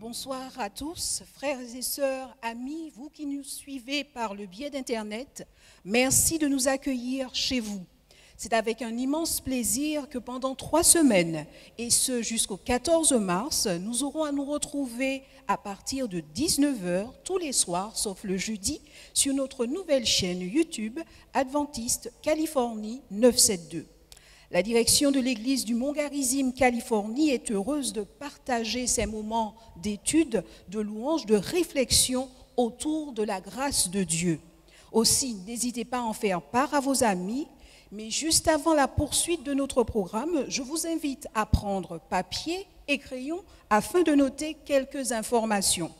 Bonsoir à tous, frères et sœurs, amis, vous qui nous suivez par le biais d'Internet. Merci de nous accueillir chez vous. C'est avec un immense plaisir que pendant 3 semaines, et ce jusqu'au 14 mars, nous aurons à nous retrouver à partir de 19h tous les soirs, sauf le jeudi, sur notre nouvelle chaîne YouTube Adventiste Californie 972. La direction de l'église du Mont-Garizim, Californie, est heureuse de partager ces moments d'étude, de louange, de réflexion autour de la grâce de Dieu. Aussi, n'hésitez pas à en faire part à vos amis, mais juste avant la poursuite de notre programme, je vous invite à prendre papier et crayon afin de noter quelques informations.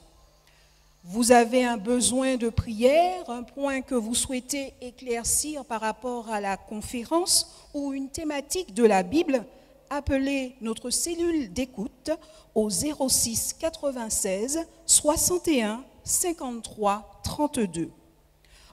Vous avez un besoin de prière, un point que vous souhaitez éclaircir par rapport à la conférence ou une thématique de la Bible, appelez notre cellule d'écoute au 06 96 61 53 32.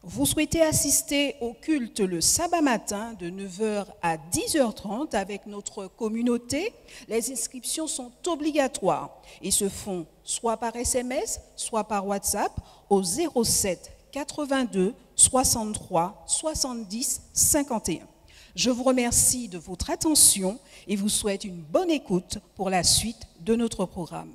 Vous souhaitez assister au culte le sabbat matin de 9h à 10h30 avec notre communauté. Les inscriptions sont obligatoires et se font soit par SMS, soit par WhatsApp au 07 82 63 70 51. Je vous remercie de votre attention et vous souhaite une bonne écoute pour la suite de notre programme.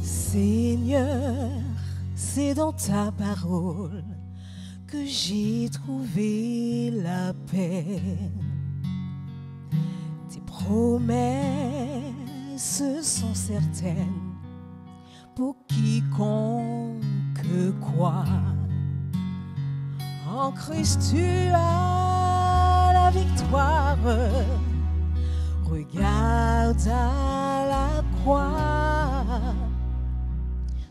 Seigneur, c'est dans ta parole que j'ai trouvé la paix. Tes promesses sont certaines pour quiconque croit. En Christ tu as la victoire. Regarde à la croix.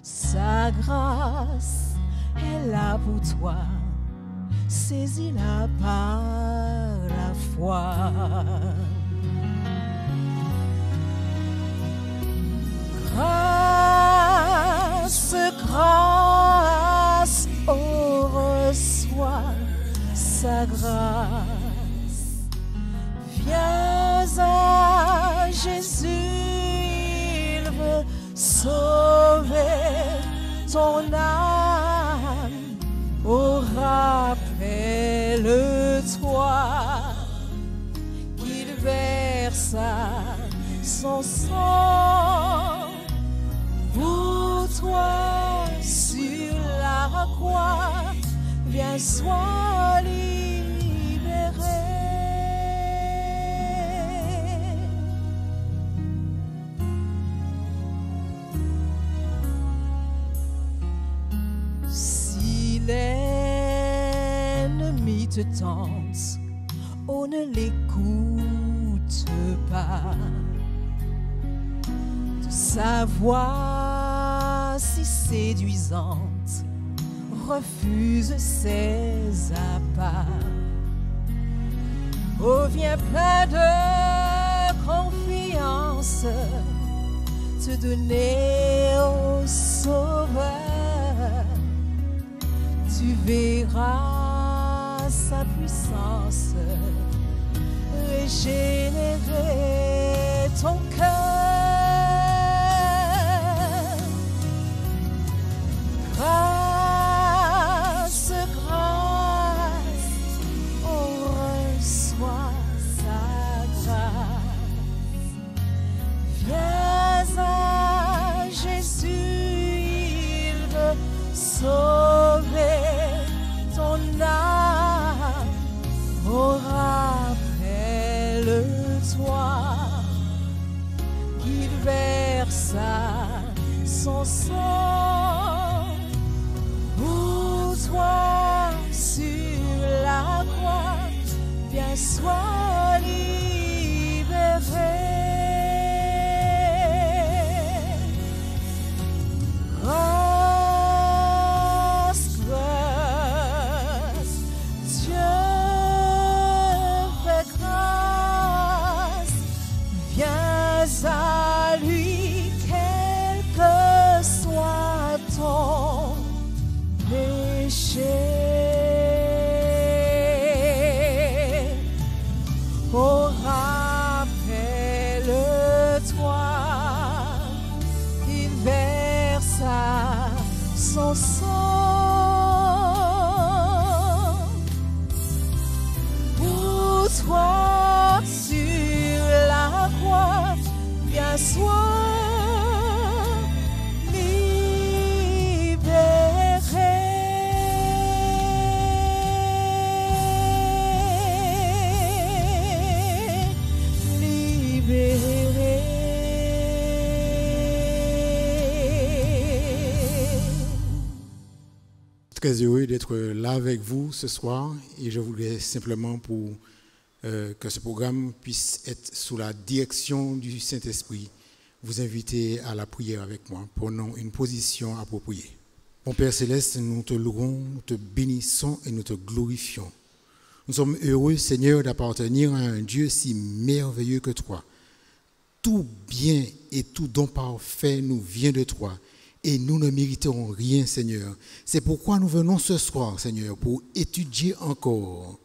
Sa grâce est là pour toi, saisis-la par la foi. Grâce, grâce, oh, reçois sa grâce. Viens à Jésus, il veut sauver ton âme. Oh, rappelle-toi qu'il versa son sang pour toi sur la croix. Viens, sois libéré. L'ennemi te tente, on ne l'écoute pas. De sa voix si séduisante refuse ses appâts. Oh, viens plein de confiance te donner au Sauveur. Tu verras sa puissance régénérer ton cœur. Grâce, grâce, on reçoit sa grâce. Viens à Jésus, il veut sauver ton âme. Oh, rappelle-toi péchés. Oh, rappelle-toi qu'il versa son sang pour toi sur la croix, bien soit Très heureux d'être là avec vous ce soir et je voulais simplement pour que ce programme puisse être sous la direction du Saint-Esprit, vous inviter à la prière avec moi. Prenons une position appropriée. Mon Père Céleste, nous te louons, nous te bénissons et nous te glorifions. Nous sommes heureux, Seigneur, d'appartenir à un Dieu si merveilleux que toi. Tout bien et tout don parfait nous vient de toi. Et nous ne méritons rien, Seigneur. C'est pourquoi nous venons ce soir, Seigneur, pour étudier encore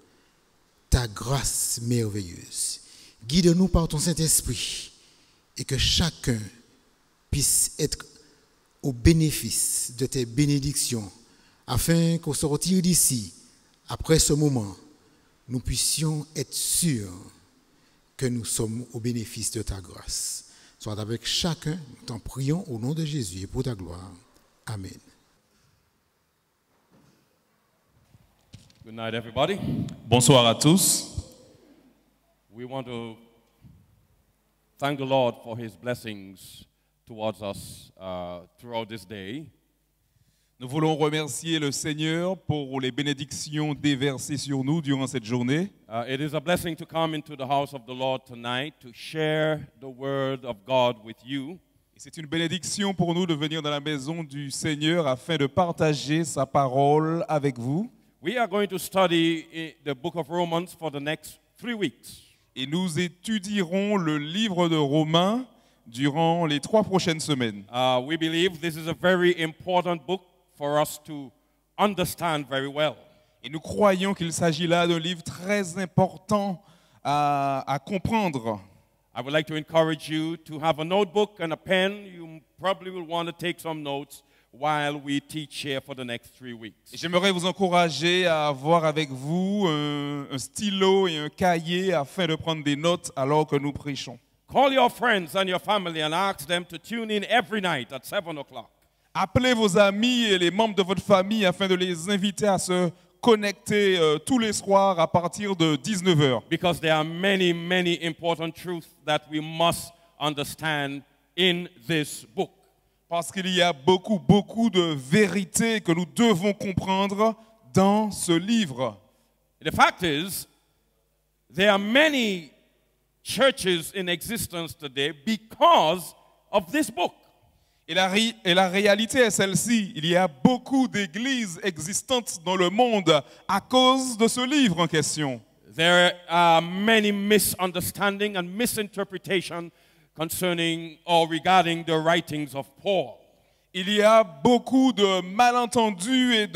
ta grâce merveilleuse. Guide-nous par ton Saint-Esprit et que chacun puisse être au bénéfice de tes bénédictions, afin qu'au sortir d'ici, après ce moment, nous puissions être sûrs que nous sommes au bénéfice de ta grâce. Sois avec chacun, nous t'en prions au nom de Jésus et pour ta gloire. Amen. Good night, everybody. Bonsoir à tous. We want to thank the Lord for His blessings towards us throughout this day. Nous voulons remercier le Seigneur pour les bénédictions déversées sur nous durant cette journée. It is a blessing to come into the house of the Lord tonight to share the word of God with you. Et c'est une bénédiction pour nous de venir dans la maison du Seigneur afin de partager sa parole avec vous. We are going to study the book of Romans for the next 3 weeks. Et nous étudierons le livre de Romains durant les 3 prochaines semaines. We believe this is a very important book for us to understand very well. Et nous croyons qu'il s'agit là d'un livre très important à comprendre. I would like to encourage you to have a notebook and a pen. You probably will want to take some notes while we teach here for the next 3 weeks. Et j'aimerais vous encourager à avoir avec vous un stylo et un cahier afin de prendre des notes alors que nous prêchons. Call your friends and your family and ask them to tune in every night at 7 o'clock. Appelez vos amis et les membres de votre famille afin de les inviter à se connecter tous les soirs à partir de 19h. Because there are many, many important truths that we must understand in this book. Parce qu'il y a beaucoup de vérités que nous devons comprendre dans ce livre. The fact is, there are many churches in existence today because of this book. Et la réalité est celle-ci. Il y a beaucoup d'églises existantes dans le monde à cause de ce livre en question. There are many misunderstandings and misinterpretations concerning or regarding the writings of Paul. Il y a beaucoup de malentendus et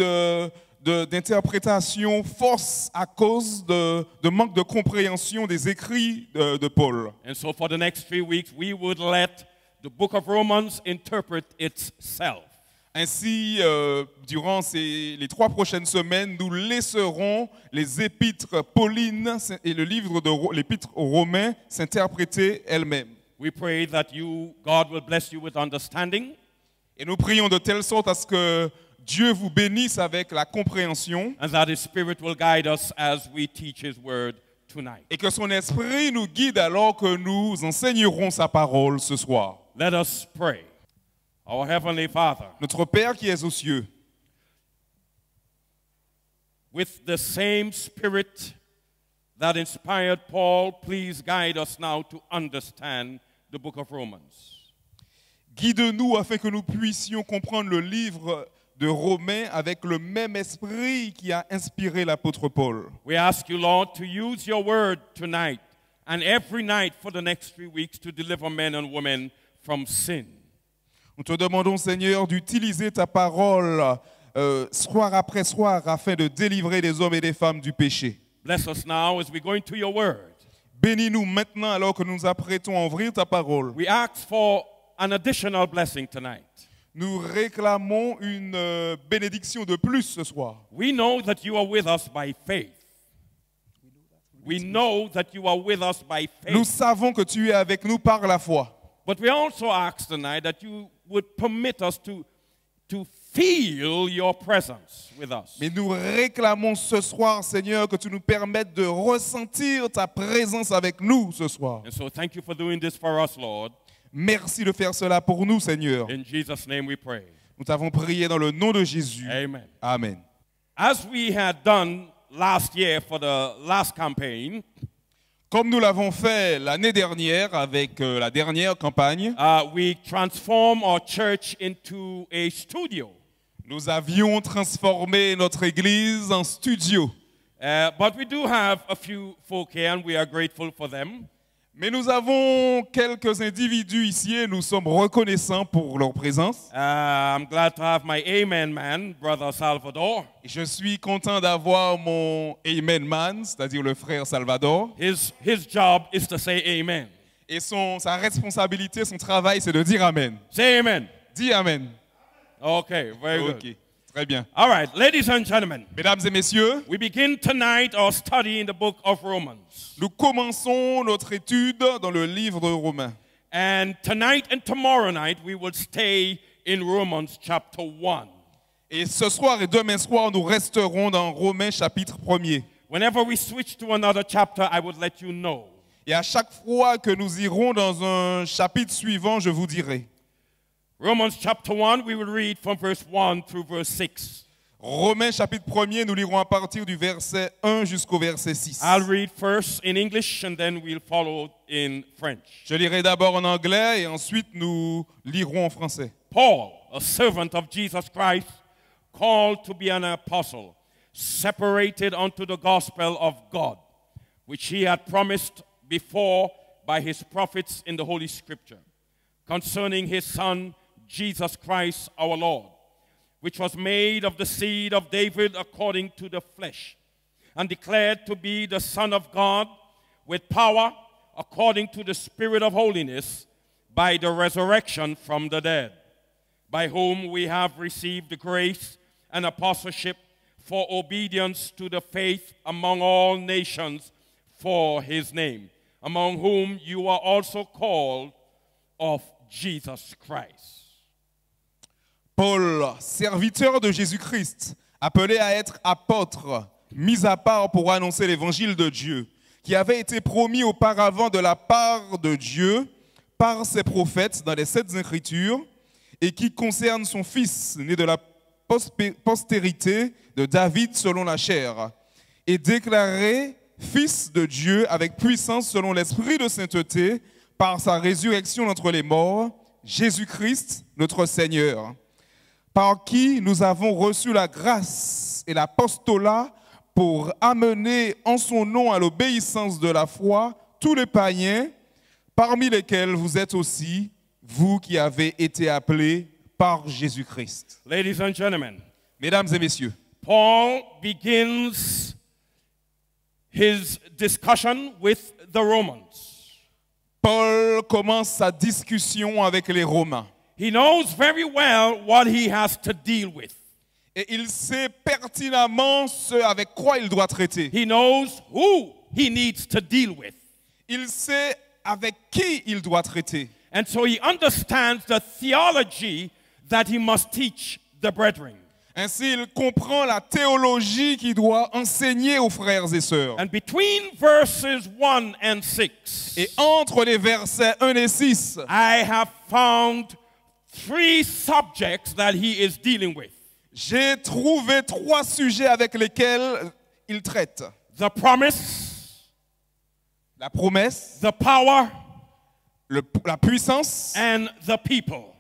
d'interprétations fausses à cause de manque de compréhension des écrits de Paul. And so for the next 3 weeks, we would let the book of Romans interpret itself. Ainsi, durant les 3 prochaines semaines, nous laisserons les épîtres paulines et le livre de l'épître aux Romains s'interpréter elles-mêmes. We pray that God will bless you with understanding. Et nous prions de telle sorte à ce que Dieu vous bénisse avec la compréhension. And that His Spirit will guide us as we teach His word tonight. Et que son esprit nous guide alors que nous enseignerons sa parole ce soir. Let us pray. Our Heavenly Father, Notre Père qui es aux cieux, with the same Spirit that inspired Paul, please guide us now to understand the book of Romans. guide-nous afin que nous puissions comprendre le livre de Romains avec le même esprit qui a inspiré l'apôtre Paul. We ask you, Lord, to use your word tonight and every night for the next 3 weeks to deliver men and women from sin. Nous te demandons, Seigneur, d'utiliser ta parole soir après soir afin de délivrer les hommes et les femmes du péché. Bless us now as we go into your word. Bénis-nous maintenant alors que nous nous apprêtons à ouvrir ta parole. We ask for an additional blessing tonight. Nous réclamons une bénédiction de plus ce soir. We know that you are with us by faith. We know that you are with us by Nous faith. savons que tu es avec nous par la foi. But we also ask tonight that you would permit us to feel your presence with us. Mais nous réclamons ce soir, Seigneur, que tu nous permettes de ressentir ta présence avec nous ce soir. And so thank you for doing this for us, Lord. Merci de faire cela pour nous, Seigneur. In Jesus' name we pray. Nous t'avons prié dans le nom de Jésus. Amen. Amen. As we had done last year for the last campaign, Comme nous l'avons fait l'année dernière avec la dernière campagne, we transformed our church into a studio. nous avions transformé notre église en studio. But we do have a few folk here and we are grateful for them. Mais nous avons quelques individus ici et nous sommes reconnaissants pour leur présence. I'm glad to have my amen man, Brother Salvador. Et je suis content d'avoir mon Amen Man, c'est-à-dire le frère Salvador. His job is to say amen. Et sa responsabilité, son travail, c'est de dire Amen. Say amen. Dis Amen. Okay, very good. Ok, très bien. All right, ladies and gentlemen, Mesdames et messieurs, we begin tonight our study in the book of Romans. nous commençons notre étude dans le livre de Romains. And tonight and tomorrow night, we will stay in Romans chapter 1. Et ce soir et demain soir, nous resterons dans Romains chapitre 1er. Whenever we switch to another chapter, I would let you know. Et à chaque fois que nous irons dans un chapitre suivant, je vous dirai. Romans chapter 1, we will read from verse 1 through verse 6. Romains chapitre 1er, nous lirons à partir du verset 1 jusqu'au verset 6. I'll read first in English and then we'll follow in French. Je lirai d'abord en anglais et ensuite nous lirons en français. Paul, a servant of Jesus Christ, called to be an apostle, separated unto the gospel of God, which he had promised before by his prophets in the Holy Scripture, concerning his Son, Jesus Christ our Lord, which was made of the seed of David according to the flesh, and declared to be the Son of God with power according to the Spirit of holiness by the resurrection from the dead, by whom we have received the grace and apostleship for obedience to the faith among all nations for his name, among whom you are also called of Jesus Christ. Paul, serviteur de Jésus-Christ, appelé à être apôtre, mis à part pour annoncer l'évangile de Dieu, qui avait été promis auparavant de la part de Dieu par ses prophètes dans les Saintes Écritures, et qui concerne son fils, né de la postérité de David selon la chair, et déclaré fils de Dieu avec puissance selon l'esprit de sainteté par sa résurrection d'entre les morts, Jésus-Christ, notre Seigneur, par qui nous avons reçu la grâce et l'apostolat pour amener en son nom à l'obéissance de la foi tous les païens, parmi lesquels vous êtes aussi, vous qui avez été appelés par Jésus-Christ. Ladies and gentlemen, Mesdames et messieurs, Paul begins his discussion with the Romans. Paul commence sa discussion avec les Romains. He knows very well what he has to deal with. Et il sait pertinemment ce avec quoi il doit traiter. He knows who he needs to deal with. Il sait avec qui il doit traiter. And so he understands the theology that he must teach the brethren. Ainsi, il comprend la théologie qu'il doit enseigner aux frères et sœurs. And between verses 1 and 6, Et entre les versets 1 et 6, I have found 3 subjects that he is dealing with. j'ai trouvé 3 sujets avec lesquels il traite. The promise, La promesse, the power, la puissance and the people.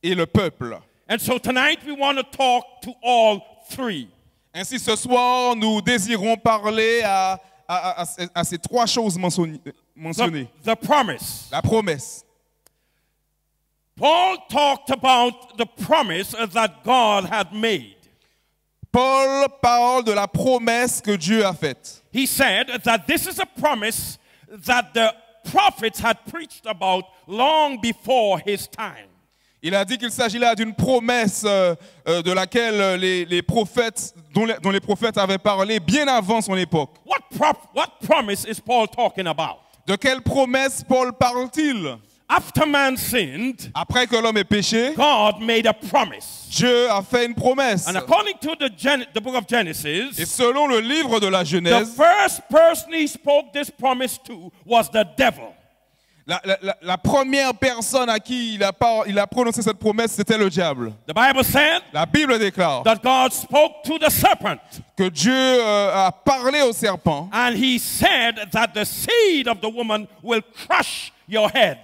et le peuple. And so tonight we want to talk to all 3. Ainsi, ce soir, nous désirons parler à ces 3 choses mentionnées. The promise. La promesse. Paul talked about the promise that God had made. Paul parle de la promesse que Dieu a faite. He said that this is a promise that the prophets had preached about long before his time. Il a dit qu'il s'agit là d'une promesse de laquelle les prophètes, dont les prophètes avaient parlé bien avant son époque. What promise is Paul talking about? De quelle promesse Paul parle-t-il? After man sinned, Après que l'homme ait péché, God made a promise. Dieu a fait une promesse. And according to the book of Genesis, Et selon le livre de la the Genèse, first person he spoke this promise to was the devil. la première personne à qui il a prononcé cette promesse, c'était le diable. The Bible said La Bible déclare that God spoke to the serpent, que Dieu a parlé au serpent and he said that the seed of the woman will crush your head.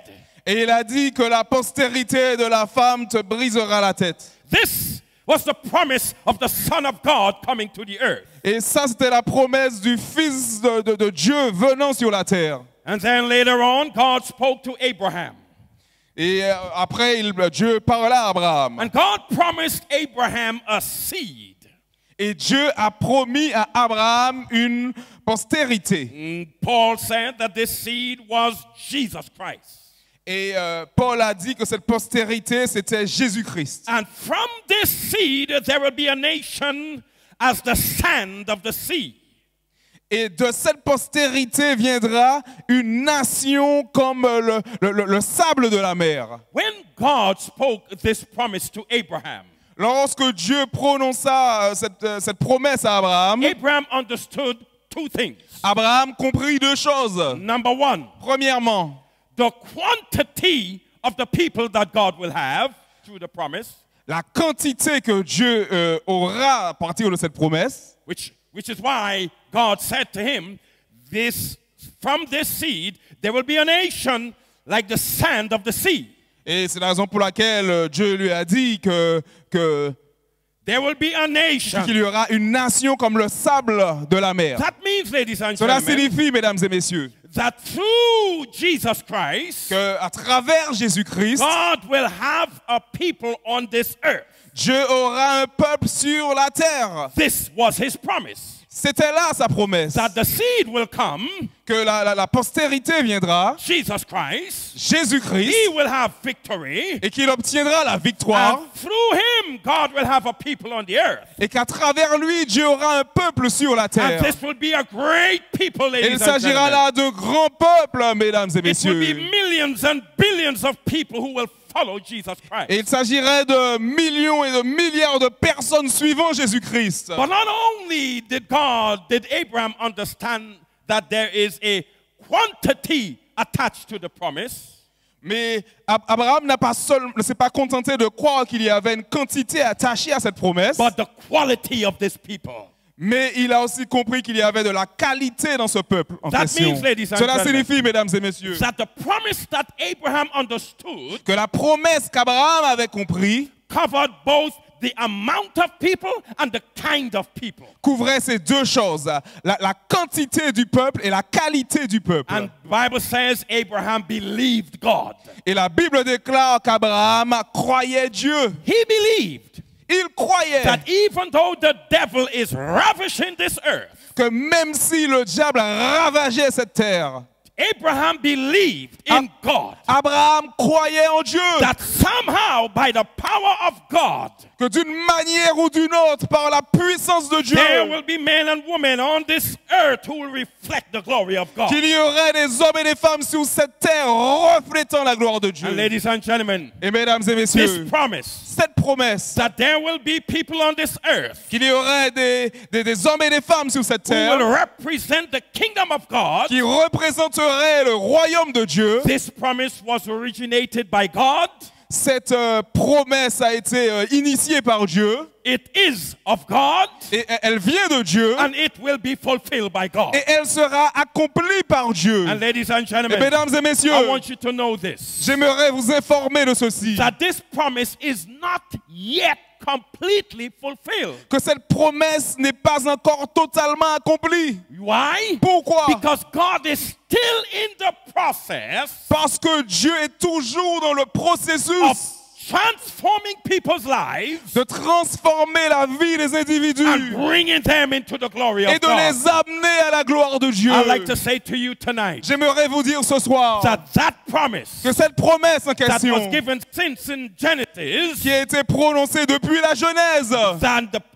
et il a dit que la postérité de la femme te brisera la tête. This was the promise of the Son of God coming to the earth. Et ça, c'était la promesse du Fils de Dieu venant sur la terre. And then later on, God spoke to Abraham. Et après, Dieu parla à Abraham. And God promised Abraham a seed. Et Dieu a promis à Abraham une postérité. Paul said that this seed was Jesus Christ. Et Paul a dit que cette postérité, c'était Jésus-Christ. And from this seed, there will be a nation as the sand of the sea. Et de cette postérité viendra une nation comme le sable de la mer. When God spoke this promise to Abraham, Lorsque Dieu prononça cette promesse à Abraham, Abraham understood two things. Abraham comprit deux choses. Number one, Premièrement, the quantity of the people that God will have through the promise, la quantité que Dieu aura à partir de cette promesse, which is why God said to him, from this seed, there will be a nation like the sand of the sea. et c'est la raison pour laquelle Dieu lui a dit que There will be a nation. qu'il y aura une nation comme le sable de la mer. That means, ladies and Cela gentlemen, signifie, mesdames et messieurs, that through Jesus Christ, qu'à travers Jésus-Christ, God will have a people on this earth. Dieu aura un peuple sur la terre. This was his promise. C'était là sa promesse, That the seed will come, que la postérité viendra, Jesus Christ, Jésus-Christ, he will have victory, et qu'il obtiendra la victoire, and through him, God will have a people on the earth. et qu'à travers lui, Dieu aura un peuple sur la And terre. this will be a great people, Et il ladies and s'agira gentlemen. là de grands peuples, mesdames et It will be messieurs. millions and billions of people who will follow Jesus Christ. Et il s'agirait de millions et de milliards de personnes suivant Jésus-Christ. But not only did Abraham understand that there is a quantity attached to the promise, Mais Abraham ne s'est pas contenté de croire qu'il y avait une quantité attachée à cette promesse, but the quality of this people. mais il a aussi compris qu'il y avait de la qualité dans ce peuple en That question. means, ladies and Cela gentlemen, signifie, mesdames et messieurs, That the promise that Abraham understood que la promesse qu'Abraham avait compris covered both the amount of people and the kind of people. couvrait ces deux choses, la quantité du peuple et la qualité du peuple. And the Bible says Abraham believed God. Et la Bible déclare qu'Abraham croyait Dieu. He believed Il croyait that even though the devil is ravishing this earth, que même si le diable ravageait cette terre, Abraham believed in God. Abraham croyait en Dieu. That somehow, by the power of God, Que d'une manière ou d'une autre, par la puissance de Dieu, there will be men and women on this earth who will reflect the glory of God. qu'il y aurait des hommes et des femmes sur cette terre reflétant la gloire de Dieu. And ladies and gentlemen, Et mesdames et this messieurs, promise cette promesse that there will be people on this earth qu'il y aurait des hommes et des femmes sur cette who will terre represent the kingdom of God, qui représenteraient le royaume de Dieu. this promise was originated by God. Cette promesse a été initiée par Dieu It is of God, et elle vient de Dieu and it will be fulfilled by God. et elle sera accomplie par Dieu. And ladies and Et gentlemen, mesdames et I messieurs, want you to know this, j'aimerais vous informer de ceci, that this promise is not yet completely fulfilled. que cette promesse n'est pas encore totalement accomplie. Why? Pourquoi? Because God is still in the process Parce que Dieu est toujours dans le of processus transforming people's lives de transformer la vie des individus and bringing them into the glory et of de God. les amener à la gloire de Dieu. I'd like to say to you tonight J'aimerais vous dire ce soir that promise que cette promesse en that was question given since in Genesis qui a été prononcée depuis la Genèse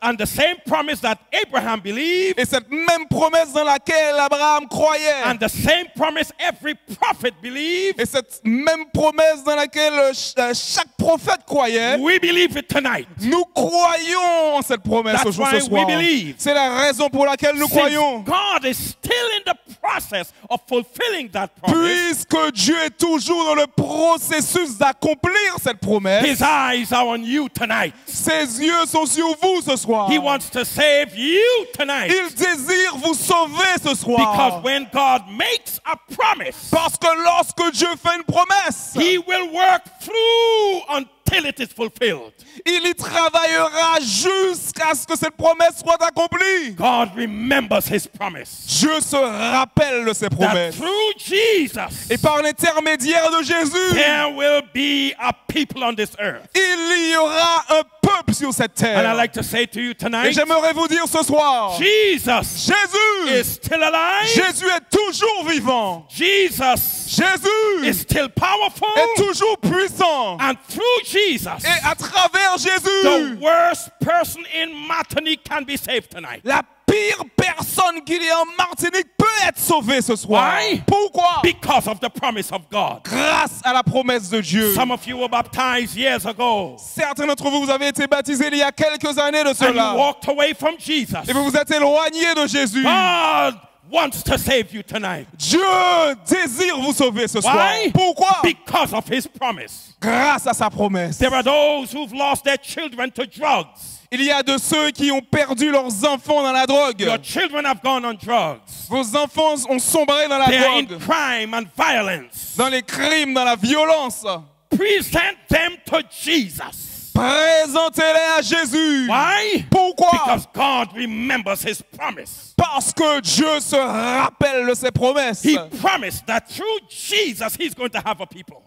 and the same promise that Abraham believed et cette même promesse dans laquelle Abraham croyait and the same promise every prophet believed, et cette même promesse dans laquelle chaque prophète croyait, we believe it tonight. nous croyons en cette promesse That's ce jour, why ce soir. we believe. C'est la raison pour laquelle nous Since croyons. God is still in the process of fulfilling that promise, Puisque Dieu est toujours dans le processus d'accomplir cette promesse, His eyes are on you tonight. ses yeux sont sur vous ce soir. He wants to save you tonight. Il désire vous sauver ce Because soir. when God makes a promise, Parce que lorsque Dieu fait une promesse, He will work through until it is fulfilled. il y travaillera jusqu'à ce que cette promesse soit accomplie. God remembers His promise Dieu se rappelle de ses that promesses. through Jesus Et par l'intermédiaire de Jésus, there will be a people on this earth. il y aura un peuple sur cette And I'd terre. like to say to you Et tonight, j'aimerais vous dire ce soir, Jesus Jésus, is still alive. Jésus est toujours vivant. Jesus Jésus is still powerful. est toujours puissant. And through Jesus, Et à travers the Jésus, worst person in Martinique can be saved tonight. la pire personne qu'il y a en Martinique peut être sauvée ce soir. Why? Pourquoi? Because of the promise of God. Grâce à la promesse de Dieu. Some of you were baptized years ago Certains d'entre vous, vous avez été baptisés il y a quelques années de and you cela. walked away from Jesus. Et vous vous êtes éloignés de Jésus. God wants to save you tonight. Dieu désire vous sauver ce soir. Why? Pourquoi? Because of His promise. Grâce à sa promesse. There are those who've lost their children to drugs. Il y a de ceux qui ont perdu leurs enfants dans la drogue. Your children have gone on drugs. Vos enfants ont sombré dans la They are in drogue, crime and violence. dans les crimes, dans la violence. Present them to Jesus. Présentez-les à Jésus. Why? Pourquoi? Because God remembers His promise. Parce que Dieu se rappelle de ses promesses. He promised that through Jesus He's going to have a people.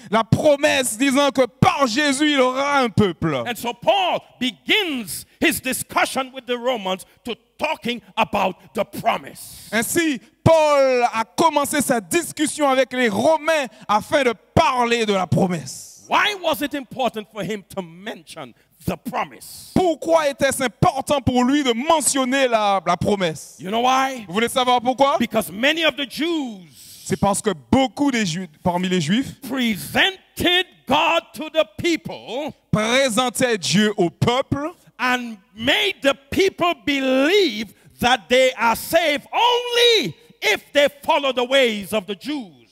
La promesse disant que par Jésus, il aura un peuple. And so Paul begins his discussion with the Romans to talking about the promise. Ainsi, Paul a commencé sa discussion avec les Romains afin de parler de la promesse. Why was it important for him to mention the promise? Pourquoi était-ce important pour lui de mentionner la promesse? You know why? Vous voulez savoir pourquoi? Because many of the Jews C'est parce que beaucoup des Juifs, parmi les Juifs presented God to the people présentaient Dieu au peuple and made the people believe that they are saved only if they follow the ways of the Jews.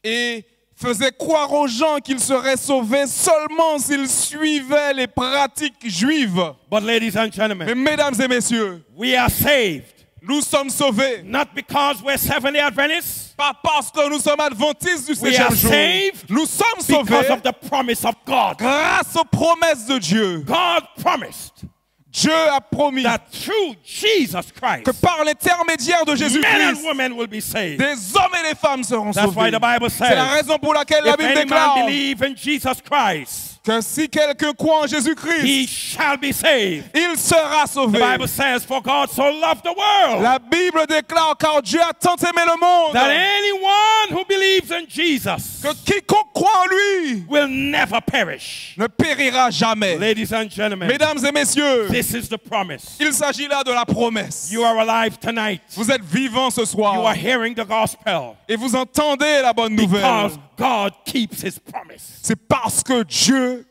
et faisaient croire aux gens qu'ils seraient sauvés seulement s'ils suivaient les pratiques juives. But ladies and Mais gentlemen, mesdames et messieurs, we are saved nous sommes sauvés. not because we're Seventh-day Adventists, Pas parce que nous sommes adventistes du We are septième jour. saved Nous sommes because sauvés of the promise of God. grâce aux promesses de Dieu. God promised Dieu a promis that through Jesus Christ, que par l'intermédiaire de men and Jésus-Christ, women will be saved. des hommes et des femmes seront That's why sauvés. the Bible C'est la says, raison pour laquelle la if Bible any man déclare believe in Jesus Christ, que si quelqu'un croit en Jésus-Christ, he shall be saved. il sera The sauvé. Bible says, for God so loved the world La Bible déclare car Dieu a tant aimé le monde that anyone who believes in Jesus que quiconque croit en lui will never perish. ne périra jamais. Ladies and gentlemen, Mesdames et messieurs, this is the promise. il s'agit là de la promesse. You are alive tonight. Vous êtes vivants ce You soir are hearing the gospel et vous entendez la bonne nouvelle. because God keeps His promise. C'est parce que Dieu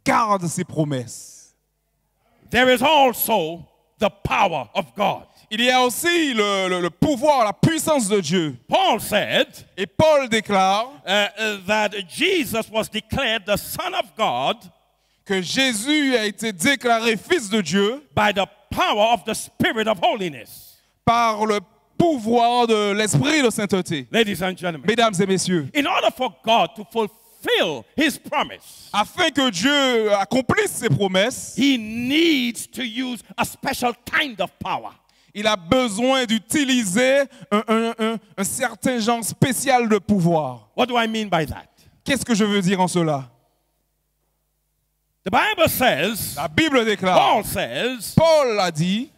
garde ses promesses. There is also the power of God. Il y a aussi le pouvoir, la puissance de Dieu. Paul said Et Paul déclare that Jesus was declared the Son of God que Jésus a été déclaré fils de Dieu by the power of the Spirit of holiness. par le pouvoir de l'esprit de sainteté. Ladies and gentlemen, Mesdames et messieurs, in order for God to fulfill His promise, afin que Dieu accomplisse ses promesses, He needs to use a special kind of power. il a besoin d'utiliser un certain genre spécial de pouvoir. What do I mean by that? Qu'est-ce que je veux dire en cela? The Bible says, La Bible déclare, Paul says, Paul a dit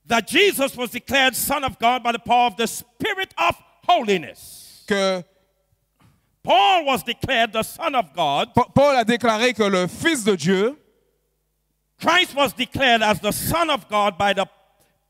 that Jesus was declared Son of God by the power of the Spirit of holiness. que Paul was declared the Son of God. Paul a déclaré que le Fils de Dieu, Christ was declared as the Son of God by the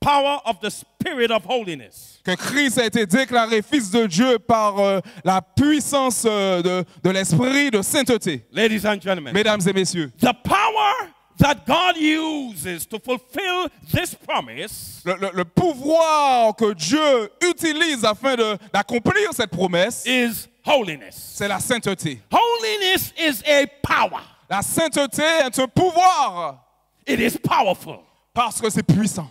power of the Spirit of holiness. que Christ a été déclaré Fils de Dieu par la puissance de l'Esprit de sainteté. Ladies and gentlemen, Mesdames et messieurs, the power that God uses to fulfill this promise le pouvoir que Dieu utilise afin d'accomplir cette promesse, is holiness. c'est la sainteté. Holiness is a power. La sainteté est un pouvoir It is powerful. parce que c'est puissant.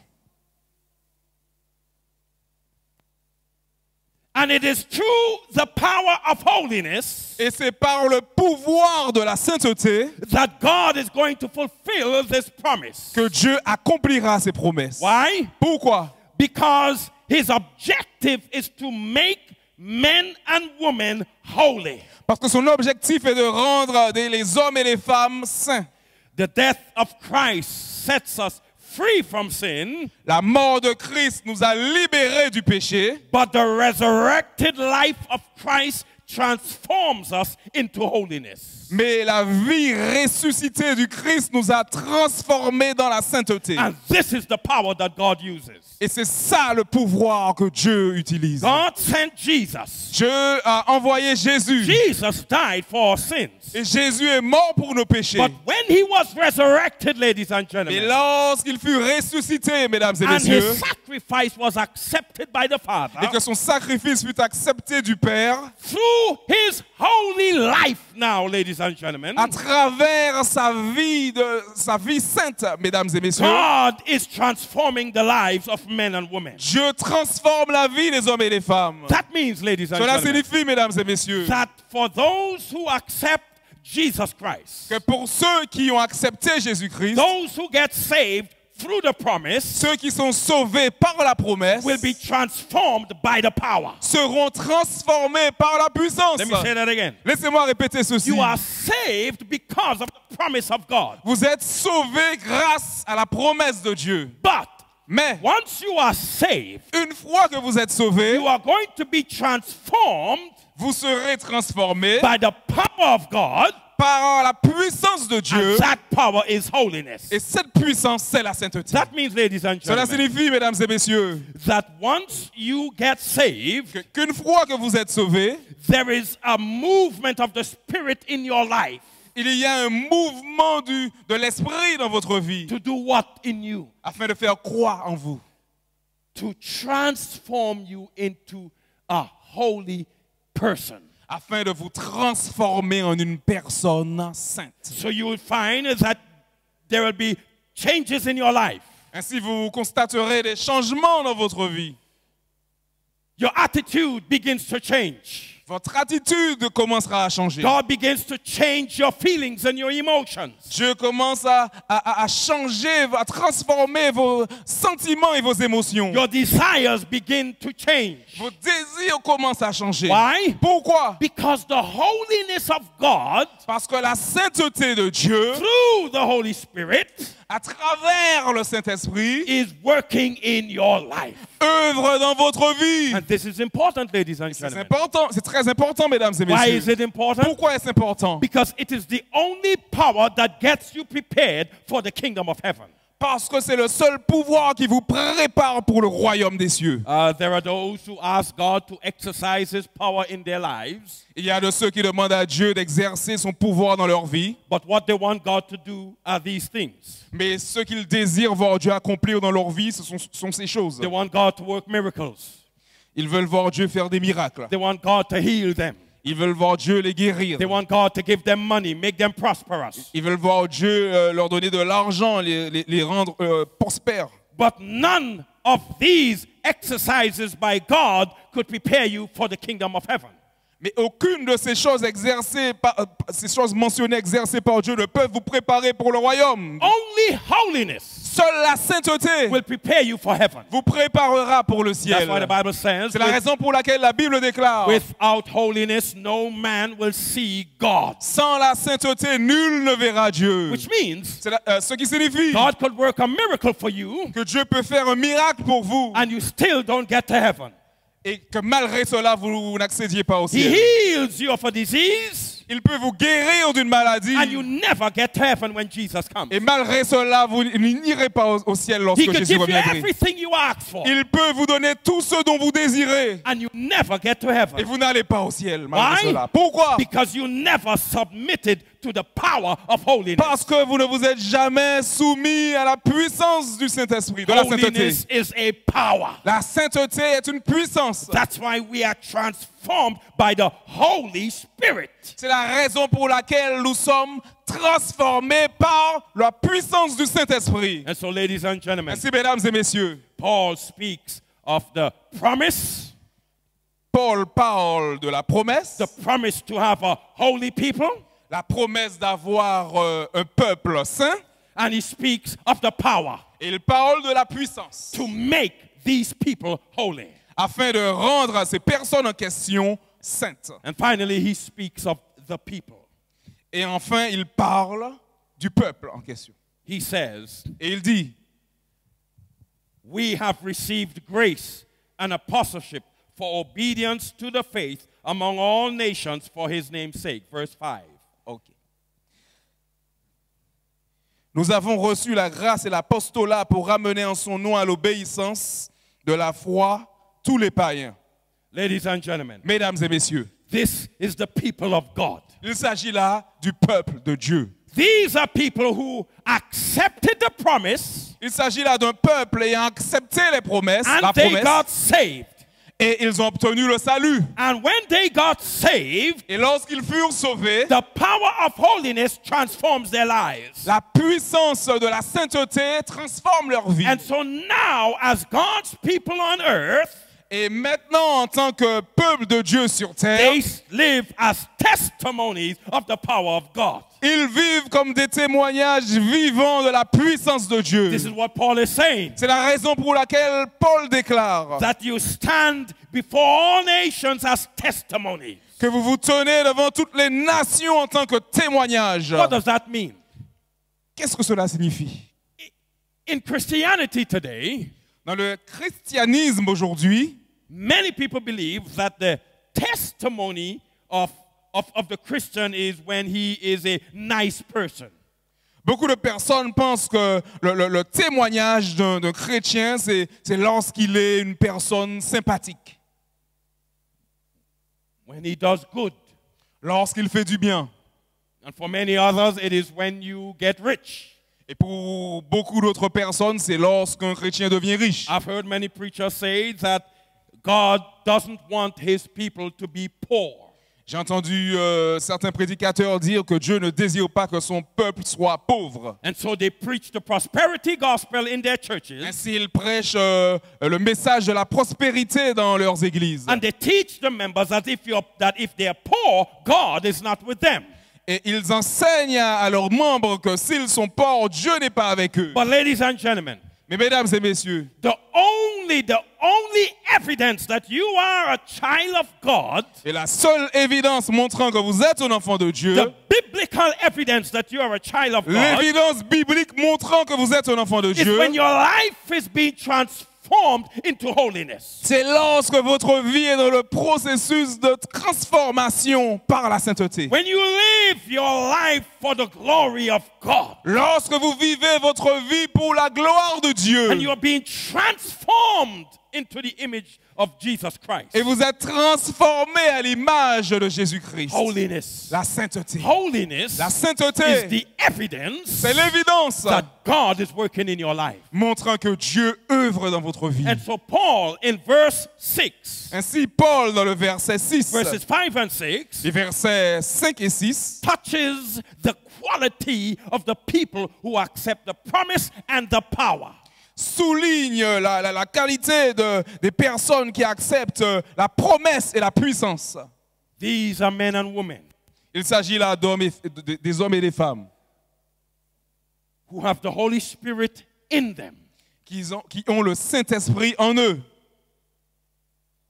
And it is through the power of holiness Et c'est par le pouvoir de la sainteté that God is going to fulfill this promise. que Dieu accomplira ses promesses. Why? Pourquoi? Because his objective is to make men and women holy. Parce que son objectif est de rendre les hommes et les femmes saints. The death of Christ sets us free from sin, La mort de Christ nous a libérés du péché, but the resurrected life of Christ transforms us into holiness. mais la vie ressuscitée du Christ nous a transformés dans la sainteté. And this is the power that God uses. Et c'est ça le pouvoir que Dieu utilise. God sent Jesus. Dieu a envoyé Jésus. Jesus died for our sins. Et Jésus est mort pour nos péchés. But when he was resurrected, ladies and Et gentlemen, lorsqu'il fut ressuscité, mesdames et and messieurs, his sacrifice was accepted by the et Father, que son sacrifice fut accepté du Père, through his holy life now, ladies and gentlemen, à travers sa vie sainte, mesdames et messieurs, God is transforming the lives of men and women. Dieu transforme la vie des hommes et des femmes. That means, ladies and Cela gentlemen, signifie, mesdames et messieurs, that for those who accept Jesus Christ, que pour ceux qui ont accepté Jésus-Christ, those who get saved through the promise, ceux qui sont sauvés par la promesse, will be transformed by the power. seront transformés par la puissance. Let me say that again. Laissez-moi répéter ceci. You are saved because of the promise of God. Vous êtes sauvés grâce à la promesse de Dieu. But Mais once you are saved, une fois que vous êtes sauvés, you are going to be transformed vous serez transformés by the power of God, par la puissance de Dieu. and that power is holiness. Et cette puissance, c'est la sainteté. That means, ladies and Cela gentlemen, signifie, mesdames et messieurs, that once you get saved, qu'une fois que vous êtes sauvés, there is a movement of the Spirit in your life il y a un mouvement de l'esprit dans votre vie to do what in you? afin de faire quoi en vous? To transform you into a holy person. Afin de vous transformer en une personne sainte. So you will find that there will be changes in your life. Ainsi, vous constaterez des changements dans votre vie. Your attitude begins to change. Votre attitude commencera à changer. God begins to change your feelings and your emotions. Dieu commence à changer, à transformer vos sentiments et vos émotions. Your desires begin to change. Vos désirs commencent à changer. Why? Pourquoi? Because the holiness of God Parce que la sainteté de Dieu, through the Holy Spirit à travers le Saint-Esprit, is working in your life. œuvre dans votre vie. And this is important, ladies and C'est gentlemen. important, c'est très important, mesdames et Why messieurs. is it important? Pourquoi est-ce important? Because it is the only power that gets you prepared for the kingdom of heaven. Parce que c'est le seul pouvoir qui vous prépare pour le royaume des cieux. There are those who ask God to exercise His power in their lives, Il y a de ceux qui demandent à Dieu d'exercer son pouvoir dans leur vie. but what they want God to do are these things. Mais ce qu'ils désirent voir Dieu accomplir dans leur vie, ce sont ces choses. They want God to work miracles. Ils veulent voir Dieu faire des miracles. They want God to heal them. Ils veulent voir Dieu les guérir. They want God to give them money, make them prosperous. Ils veulent voir Dieu leur donner de l'argent, les rendre prospères. But none of these exercises by God could prepare you for the kingdom of heaven. Mais aucune de ces choses ces choses mentionnées exercées par Dieu ne peuvent vous préparer pour le royaume. Only holiness Seule la sainteté will prepare you for heaven. vous préparera pour le That's why the ciel. Bible says, C'est la raison pour laquelle la Bible déclare, without holiness, no man will see God. sans la sainteté, nul ne verra Dieu. Which means Ce qui signifie God could work a miracle for you que Dieu peut faire un miracle pour vous and you still don't get to heaven. et que malgré cela, vous n'accédiez pas au He ciel. heals you of a disease Il peut vous guérir d'une maladie and you never get to heaven when Jesus comes. et malgré cela, vous n'irez pas au ciel He lorsque could Jésus give you reviendra. everything you ask for Il peut vous donner tout ce dont vous désirez and you never get to et heaven vous n'allez pas au ciel malgré Why? cela. Pourquoi? because you never submitted to the power of holiness. Parce que vous ne vous êtes jamais soumis à la puissance du Saint-Esprit, de la sainteté. Holiness is a power. La sainteté est une puissance. That's why we are transformed by the Holy Spirit. C'est la raison pour laquelle nous sommes transformés par la puissance du Saint-Esprit. And so, ladies and gentlemen, Ainsi, mesdames et messieurs, Paul speaks of the promise Paul parle de la promesse to have a holy people, la promesse d'avoir un peuple saint, and he speaks of the power et il parle de la puissance to make these people holy. afin de rendre ces personnes en question saintes. And finally, he speaks of the people. Et enfin, il parle du peuple en question. He says, Et il dit, we have received grace and apostleship for obedience to the faith among all nations for his name's sake. Verse 5. ok. Nous avons reçu la grâce et l'apostolat pour ramener en son nom à l'obéissance de la foi tous les païens. Ladies and gentlemen, Mesdames et messieurs, this is the people of God. il s'agit là du peuple de Dieu. These are people who accepted the promise Il s'agit là d'un peuple ayant accepté les promesses, la and they promesse, got saved. et ils ont obtenu le salut. And when they got saved, Et lorsqu'ils furent sauvés, the power of holiness transforms their lives. la puissance de la sainteté transforme leur vie. And so now, as God's people on earth, Et maintenant, en tant que peuple de Dieu sur terre, they live as testimonies of the power of God. ils vivent comme des témoignages vivants de la puissance de Dieu. This is what Paul is saying. C'est la raison pour laquelle Paul déclare That you stand before all nations as testimonies. que vous vous tenez devant toutes les nations en tant que témoignages. What does that mean? Qu'est-ce que cela signifie? In Christianity today, Dans le christianisme aujourd'hui, many people believe that the testimony of the Christian is when he is a nice person. beaucoup de personnes pensent que le témoignage d'un chrétien, c'est lorsqu'il est une personne sympathique, When he does good. lorsqu'il fait du bien. And for many others, it is when you get rich. Et pour beaucoup d'autres personnes, c'est lorsqu'un chrétien devient riche. I've heard many preachers say that God doesn't want his people to be poor. J'ai entendu certains prédicateurs dire que Dieu ne désire pas que son peuple soit pauvre. And so they preach the prosperity gospel in their churches. Ainsi, ils prêchent le message de la prospérité dans leurs églises. And they teach the members that if they're poor, God is not with them. Et ils enseignent à leurs membres que s'ils sont pauvres, Dieu n'est pas avec eux. But ladies and gentlemen, Mais mesdames et messieurs, the only evidence that you are a child of God, et la seule évidence montrant que vous êtes un enfant de Dieu, the biblical evidence that you are a child of God, l'évidence biblique montrant que vous êtes un enfant de is Dieu, when your life is being transformed into holiness. c'est lorsque votre vie est dans le processus de transformation par la sainteté. When you live your life for the glory of God, Lorsque vous vivez votre vie pour la gloire de Dieu and you are being transformed into the image of Jesus Christ. et vous êtes transformé à l'image de Jésus-Christ. Holiness. La sainteté. Holiness La is sainteté, the evidence c'est l'évidence that God is working in your life. montrant que Dieu œuvre dans votre vie. And so Paul in verse 6, Ainsi, Paul, dans le verset 6, verses 5 and 6, les versets 5 et 6, touches the quality of the people who accept the promise and the power. souligne la qualité des personnes qui acceptent la promesse et la puissance. These are men and women Il s'agit là des hommes et des femmes who have the Holy Spirit in them. qui ont le Saint-Esprit en eux.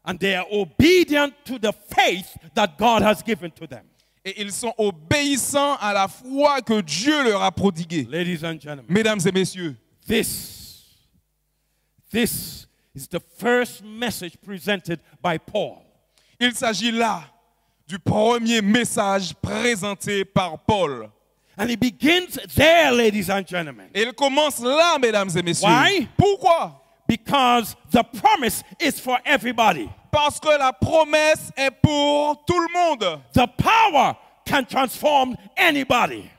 And they are obedient to the faith that God has given to them. Et ils sont obéissants à la foi que Dieu leur a prodiguée. Ladies and gentlemen, Mesdames et messieurs, this is the first message presented by Paul. il s'agit là du premier message présenté par Paul. And it begins there, ladies and gentlemen. Et il commence là, mesdames et messieurs. Why? Pourquoi? Because the promise is for everybody. Parce que la promesse est pour tout le monde. The power can transform anybody.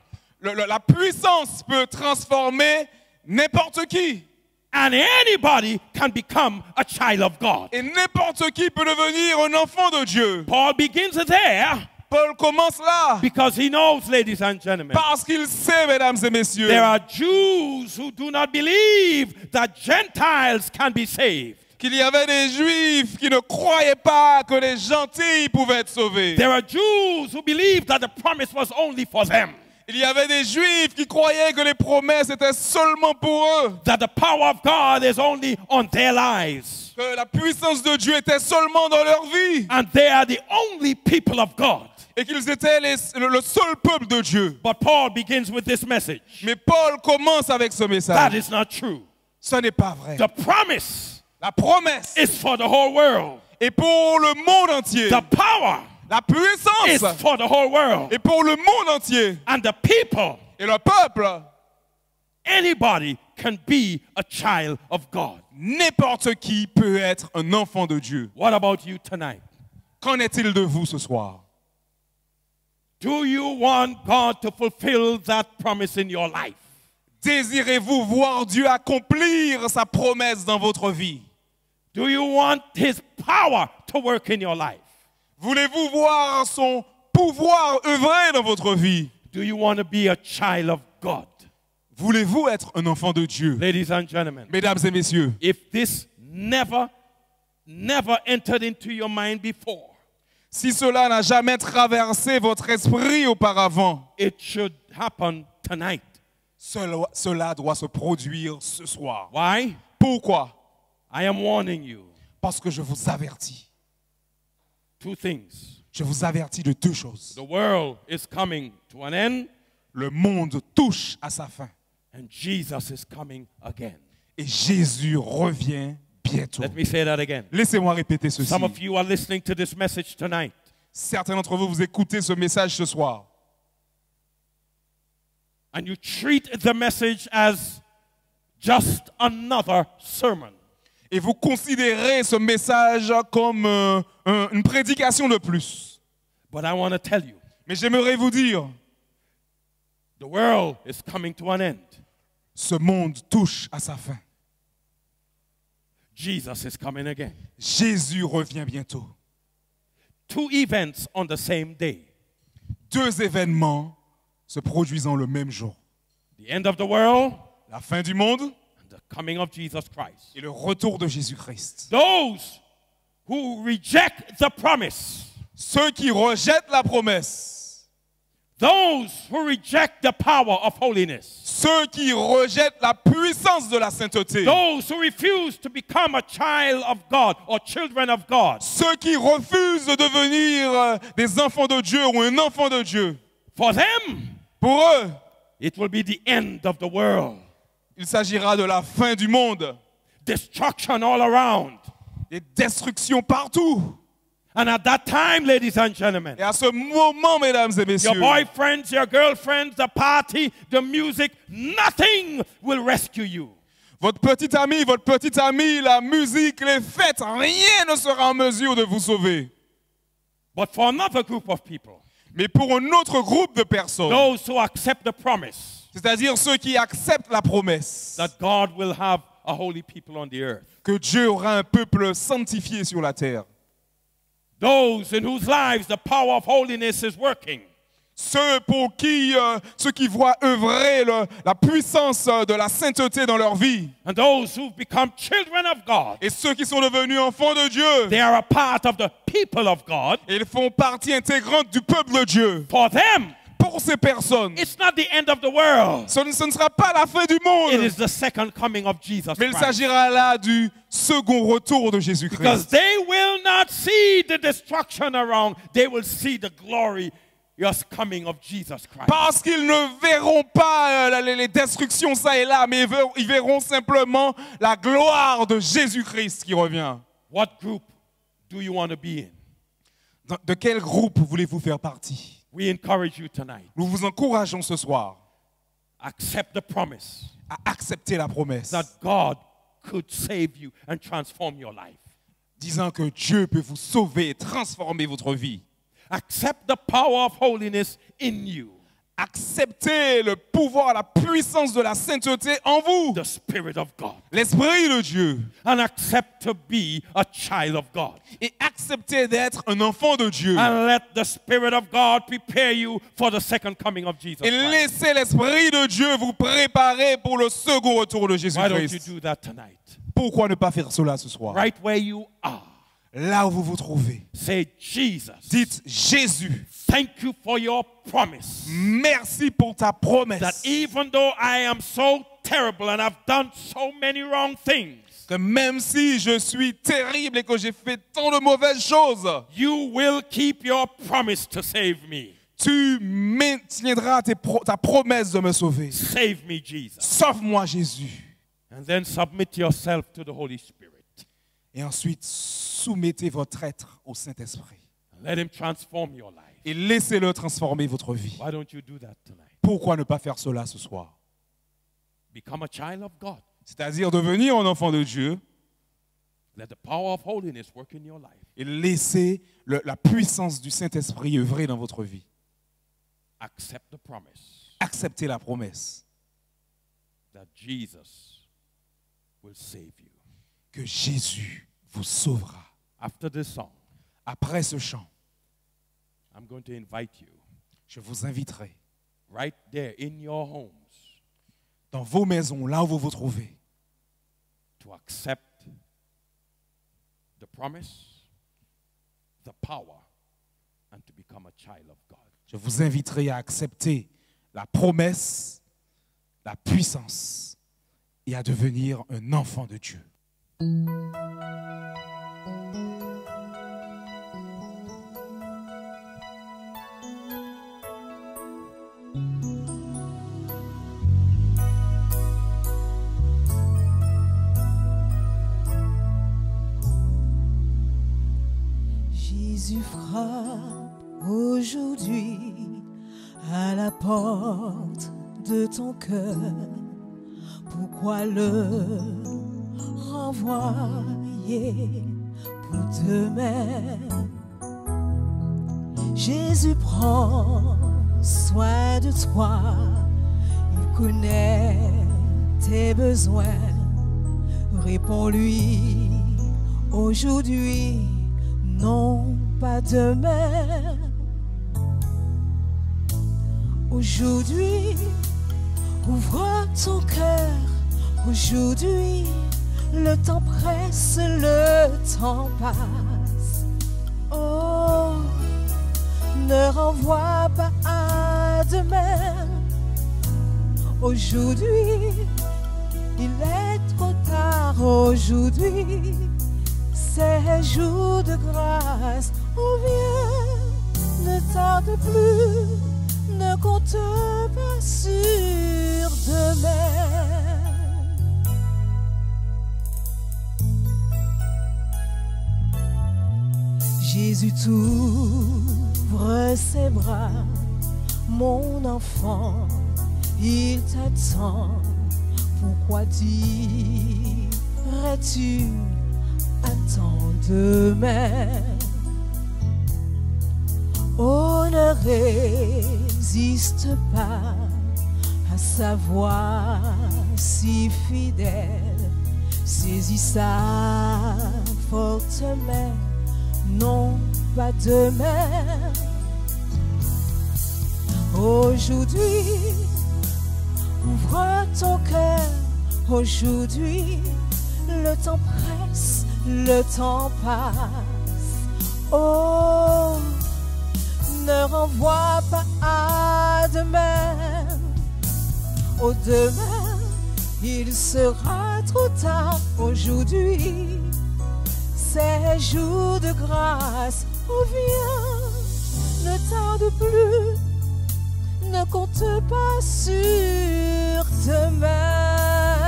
La puissance peut transformer n'importe qui. And anybody can become a child of God. Et n'importe qui peut devenir un enfant de Dieu. Paul begins there Paul commence là. because he knows, ladies and gentlemen, Parce qu'il sait, mesdames et messieurs, there are Jews who do not believe that Gentiles can be saved. qu'il y avait des Juifs qui ne croyaient pas que les gentils pouvaient être sauvés. There are Jews who believe that the promise was only for them. Il y avait des Juifs qui croyaient que les promesses étaient seulement pour eux. That the power of God is only on their lives. Que la puissance de Dieu était seulement dans leur vie. And they are the only people of God. Et qu'ils étaient le seul peuple de Dieu. But Paul begins with this message. Mais Paul commence avec ce That message. is not true. Ce n'est pas vrai. The promise La promesse is for the whole world. est pour le monde entier. The power La is puissance for the whole world. est pour le monde entier. And the people, Et le peuple, anybody can be a child of God. n'importe qui peut être un enfant de Dieu. What about you tonight? Qu'en est-il de vous ce soir? Do you want God to fulfill that promise in your life? Désirez-vous voir Dieu accomplir sa promesse dans votre vie? Do you want His power to work in your life? Voulez-vous voir son pouvoir œuvrer dans votre vie? Do you want to be a child of God? Voulez-vous être un enfant de Dieu? Ladies and gentlemen, Mesdames et messieurs, if this never entered into your mind before, si cela n'a jamais traversé votre esprit auparavant, it should happen tonight. cela doit se produire ce soir. Why? Pourquoi? I am warning you. Parce que je vous avertis. Two things. Je vous avertis de deux choses. The world is coming to an end, Le monde touche à sa fin and Jesus is coming again. et Jésus revient bientôt. Let me say that again. Laissez-moi répéter ceci. Some of you are listening to this message tonight, Certains d'entre vous, vous écoutez ce message ce soir and you treat the message as just another sermon. et vous considérez ce message comme une prédication de plus. But I want to tell you, Mais j'aimerais vous dire, the world is coming to an end. ce monde touche à sa fin. Jesus is coming again. Jésus revient bientôt. Two events on the same day. Deux événements se produisant le même jour. The end of the world La fin du monde and the coming of Jesus Christ. et le retour de Jésus-Christ. Those who reject the promise, Ceux qui rejettent la promesse, those who reject the power of holiness, ceux qui rejettent la puissance de la sainteté, those who refuse to become a child of God or children of God, ceux qui refusent de devenir des enfants de Dieu ou un enfant de Dieu, for them, pour eux, it will be the end of the world. il s'agira de la fin du monde, Destruction all around. des destructions partout. And at that time, ladies and gentlemen, Et à ce moment, mesdames et your messieurs, boyfriends, your girlfriends, the party, the music, nothing will rescue you. votre petit ami, la musique, les fêtes, rien ne sera en mesure de vous sauver. But for another group of people, Mais pour un autre groupe de personnes, those who accept the promise c'est-à-dire ceux qui acceptent la promesse that God will have a holy people on the earth, que Dieu aura un peuple sanctifié sur la terre, those in whose lives the power of holiness is working, ceux qui voient œuvrer la puissance de la sainteté dans leur vie, and those who've become children of God, et ceux qui sont devenus enfants de Dieu, they are a part of the people of God. et ils font partie intégrante du peuple de Dieu. For them, pour ces personnes, it's not the end of the world. ce ne sera pas la fin du It monde, is the second coming of Jesus mais il Christ. s'agira là du second retour de Because Jésus-Christ. they will not see the destruction around. They will see the glorious coming of Jesus Christ. Parce qu'ils ne verront pas les destructions ça et là, mais ils verront simplement la gloire de Jésus-Christ qui revient. What group do you want to be in? De quel groupe voulez-vous faire partie? We encourage you tonight. Nous vous encourageons ce soir Accept the promise à accepter la promesse, that God could save you and transform your life. disant que Dieu peut vous sauver et transformer votre vie. Accept the power of holiness in you. Acceptez le pouvoir, la puissance de la sainteté en vous, The Spirit of God. l'Esprit de Dieu, And accept to be a child of God. et acceptez d'être un enfant de Dieu. And let the Spirit of God prepare you for the second coming of Jesus Et Christ. laissez l'Esprit de Dieu vous préparer pour le second retour de Why don't you Jésus-Christ. do that tonight? Pourquoi ne pas faire cela ce soir? Right where you are. Là où vous vous trouvez, Say, Jesus, dites Jésus, thank you for your promise. merci pour ta That promesse. even though I am so terrible and I've done so many wrong things, Que même si je suis terrible et que j'ai fait tant de mauvaises choses, you will keep your promise to save me. tu maintiendras ta promesse de me sauver. Save me, Jesus. Sauve-moi, Jésus. And then submit yourself to the Holy Spirit. Et ensuite, soumettez votre être au Saint-Esprit. Let him transform your life. Et laissez-le transformer votre vie. Why don't you do that tonight? Pourquoi ne pas faire cela ce soir? Become a child of God. C'est-à-dire devenir un enfant de Dieu Let the power of holiness work in your life. et laisser la puissance du Saint-Esprit œuvrer dans votre vie. Accept the promise Acceptez la promesse that Jesus will save you. que Jésus vous sauvera. After this song, Après ce chant, I'm going to invite you je vous inviterai right there in your homes dans vos maisons, là où vous vous trouvez, to accept the promise, the power, and to become a child of God. je vous inviterai à accepter la promesse, la puissance et à devenir un enfant de Dieu. Jésus frappe aujourd'hui à la porte de ton cœur. Pourquoi le renvoyer pour demain? Jésus prend soin de toi, il connaît tes besoins. Réponds-lui aujourd'hui, non pas demain. Aujourd'hui, ouvre ton cœur. Aujourd'hui, le temps presse, le temps passe. Oh, ne renvoie pas à demain. Aujourd'hui, il est trop tard. Aujourd'hui, c'est jour de grâce. Oh, viens, ne tarde plus, ne compte pas sur demain. Jésus t'ouvre ses bras, mon enfant, il t'attend. Pourquoi dirais-tu attends demain? Oh, ne résiste pas à sa voix si fidèle. Saisis sa forte main, non pas demain. Aujourd'hui, ouvre ton cœur. Aujourd'hui, le temps presse, le temps passe. Oh, ne renvoie pas à demain. Au demain, il sera trop tard. Aujourd'hui, c'est jour de grâce. Reviens, ne tarde plus, ne compte pas sur demain.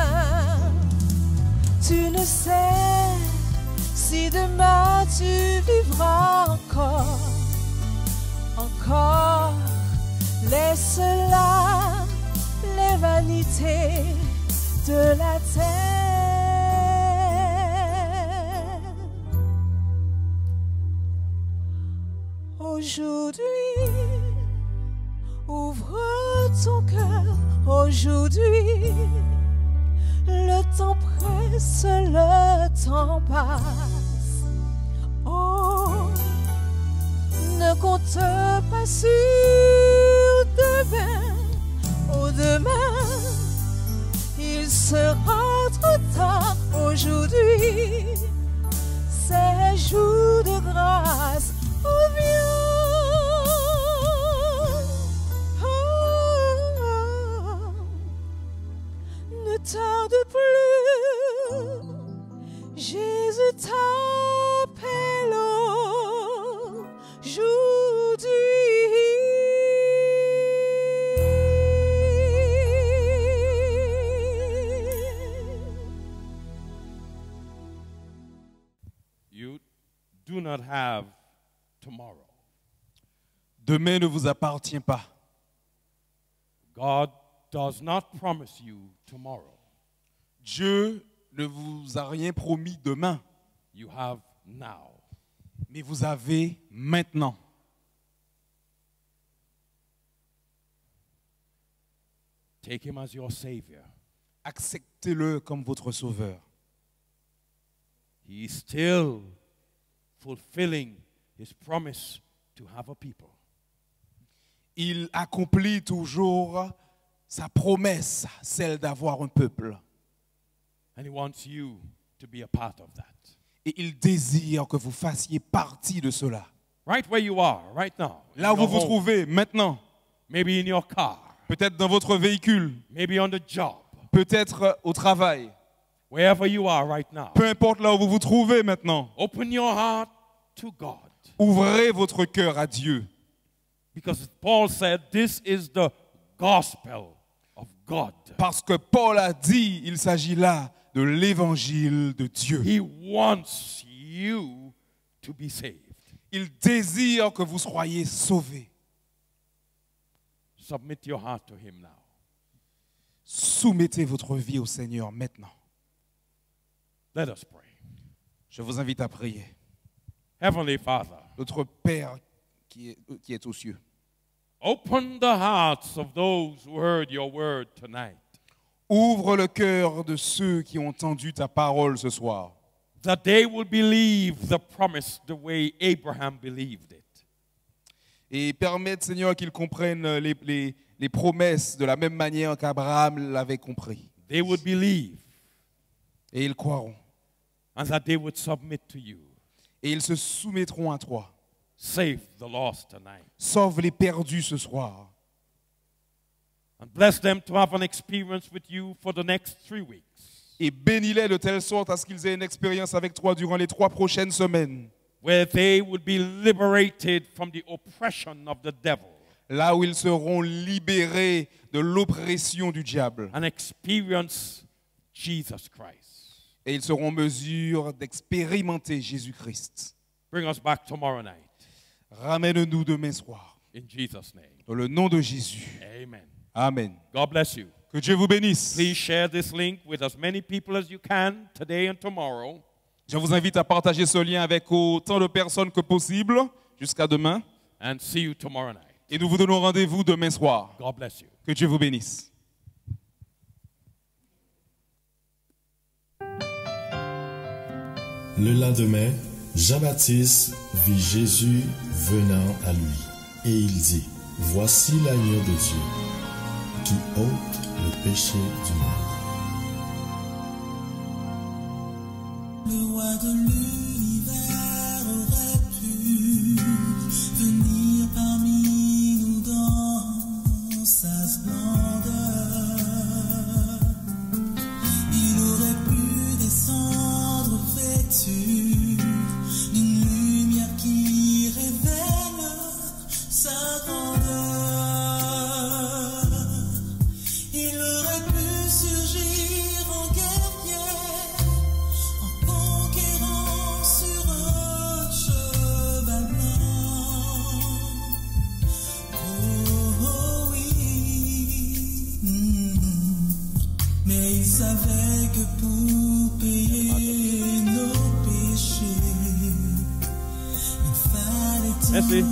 Tu ne sais si demain tu vivras encore. Encore, laisse là les vanités de la terre. Aujourd'hui, ouvre ton cœur. Aujourd'hui, le temps presse, le temps passe. Oh, ne compte pas sur demain. Au demain, il sera trop tard. Aujourd'hui, c'est jour de grâce. Reviens. Ne tarde plus. Jésus t'appelle aujourd'hui. You do not have tomorrow. Demain ne vous appartient pas. God does not promise you tomorrow. Dieu ne vous a rien promis demain, You have now. mais vous avez maintenant. Take him as your Savior. Acceptez-le comme votre sauveur. He is still fulfilling his promise to have a people. Il accomplit toujours sa promesse, celle d'avoir un peuple. And he wants you to be a part of that. Et il désire que vous fassiez partie de cela. Right where you are, right now. in Là où your vous vous home, trouvez maintenant, maybe in your car, peut-être dans votre véhicule, maybe on the job, peut-être au travail, wherever you are right now. peu importe là où vous vous trouvez maintenant, Open your heart to God. ouvrez votre cœur à Dieu. Because Paul said this is the gospel of God. Parce que Paul a dit, il s'agit là de l'évangile de Dieu. He wants you to be saved. Il désire que vous soyez sauvés. Submit your heart to him now. Soumettez votre vie au Seigneur maintenant. Let us pray. Je vous invite à prier. Heavenly Father, Notre Père qui est aux cieux, open the hearts of those who heard your word tonight, ouvre le cœur de ceux qui ont entendu ta parole ce soir, that they will believe the promise the way Abraham believed it. et permette, Seigneur, qu'ils comprennent les promesses de la même manière qu'Abraham l'avait compris. They would believe Et ils croiront. and that they would submit to you. Et ils se soumettront à toi. Save the lost tonight. Sauve les perdus ce soir. And bless them to have an experience with you for the next 3 weeks, Et bénis-les de telle sorte à ce qu'ils aient une expérience avec toi durant les 3 prochaines semaines. where they would be liberated from the oppression of the devil Là où ils seront libérés de l'oppression du diable. and experience Jesus Christ. Et ils seront en mesure d'expérimenter Jésus-Christ. Bring us back tomorrow night. Ramène-nous demain soir. In Jesus' name. Dans le nom de Jésus. Amen. Amen. God bless you. Que Dieu vous bénisse. Please share this link with as many people as you can today and tomorrow. Je vous invite à partager ce lien avec autant de personnes que possible jusqu'à demain. And see you tomorrow night. Et nous vous donnons rendez-vous demain soir. God bless you. Que Dieu vous bénisse. Le lendemain, Jean-Baptiste vit Jésus venant à lui. Et il dit, voici l'agneau de Dieu qui ôte le péché du monde. Le roi de l'univers aurait pu venir parmi Merci.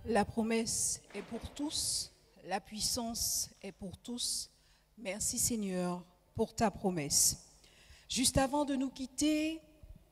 La promesse est pour tous, la puissance est pour tous. Merci Seigneur pour ta promesse. Juste avant de nous quitter,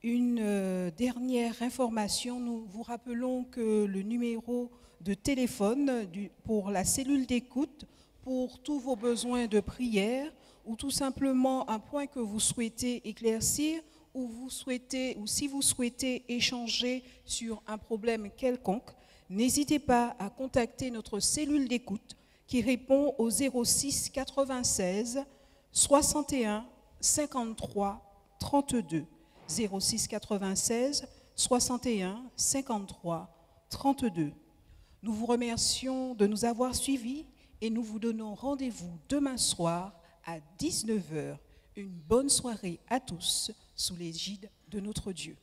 une dernière information. Nous vous rappelons que le numéro de téléphone pour la cellule d'écoute, pour tous vos besoins de prière ou tout simplement un point que vous souhaitez éclaircir ou si vous souhaitez échanger sur un problème quelconque, n'hésitez pas à contacter notre cellule d'écoute qui répond au 06 96 61 53 32. 06 96 61 53 32. Nous vous remercions de nous avoir suivis et nous vous donnons rendez-vous demain soir à 19h. Une bonne soirée à tous sous l'égide de notre Dieu.